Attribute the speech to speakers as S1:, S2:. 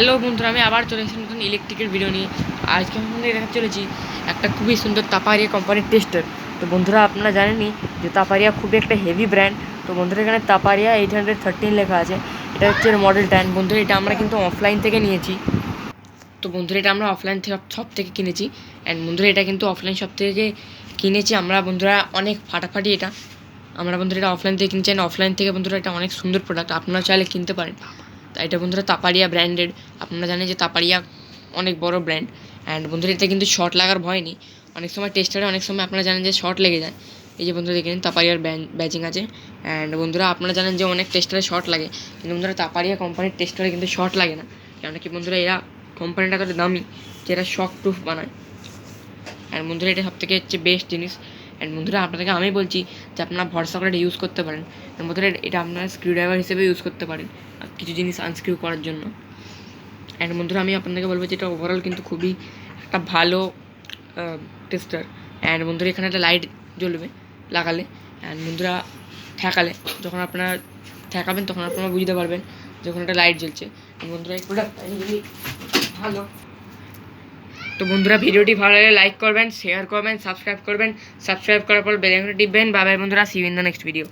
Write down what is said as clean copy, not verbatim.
S1: Hello বন্ধুরা, আমি আবার চলে এসেছি নতুন ইলেকট্রিকের ভিডিও নিয়ে। আজকে আমি দেখাতে চলেছি একটা খুবই সুন্দর তাপারিয়া কোম্পানির টেস্টার। তো বন্ধুরা, আপনারা জানেনই যে তাপারিয়া খুবই একটা হেভি ব্র্যান্ড। তো বন্ধুরা, এখানে তাপারিয়া 813 লেখা আছে। এটা হচ্ছে মডেল 10। বন্ধুরা, এটা আমরা কিন্তু অফলাইন থেকে নিয়েছি। তো বন্ধুরা, এটা আমরা অফলাইন শপ থেকে কিনেছি। অ্যান্ড বন্ধুরা, এটা কিন্তু অফলাইন শপ থেকে কিনেছি আমরা। বন্ধুরা, অনেক ফাটাফাটি এটা আমরা বন্ধুরা এটা অফলাইন থেকে কিনছি। অফলাইন থেকে বন্ধুরা এটা অনেক সুন্দর প্রোডাক্ট, আপনারা চাইলে কিনতে পারেন। তা এটা বন্ধুরা তাপারিয়া ব্র্যান্ডেড। আপনারা জানেন যে তাপারিয়া অনেক বড় ব্র্যান্ড। অ্যান্ড বন্ধুরা, এটা কিন্তু শর্ট লাগার ভয় নেই। অনেক সময় টেস্টারে অনেক সময় আপনারা জানেন যে শর্ট লেগে যায়। এই যে বন্ধুরা দেখেন তাপারিয়ার ব্যাচিং আছে। অ্যান্ড বন্ধুরা, আপনারা জানেন যে অনেক টেস্টারে শর্ট লাগে, কিন্তু বন্ধুরা তাপারিয়া কোম্পানির টেস্টারে কিন্তু শর্ট লাগে না। কেন কি বন্ধুরা, এরা কোম্পানিটা এতটা দামি যে এরা শক প্রুফ বানায়। অ্যান্ড বন্ধুরা, এটা সবথেকে হচ্ছে বেস্ট জিনিস। অ্যান্ড বন্ধুরা, আপনাদেরকে আমি বলছি যে আপনারা ভরসা করে এটা ইউজ করতে পারেন। বন্ধুরা, এটা আপনারা স্ক্রুড্রাইভার হিসেবে ইউজ করতে পারেন কিছু জিনিস আনস্ক্রিউ করার জন্য। অ্যান্ড বন্ধুরা, আমি আপনাদেরকে বলবো যে এটা ওভারঅল কিন্তু খুবই একটা ভালো টেস্টার। অ্যান্ড বন্ধুরা, এখানে একটা লাইট জ্বলবে লাগালে। অ্যান্ড বন্ধুরা, ঠেকালে যখন আপনারা ঠেকাবেন তখন আপনারা বুঝতে পারবেন যখন একটা লাইট জ্বলছে। বন্ধুরা, এই প্রোডাক্ট ভালো। তো বন্ধুরা, ভিডিওটি ভালো লাগলে লাইক করবেন, শেয়ার করবেন, সাবস্ক্রাইব করবেন। সাবস্ক্রাইব করার পর বেল আইকনটি টিপবেন। বাই বাই বন্ধুরা, see you in the next video.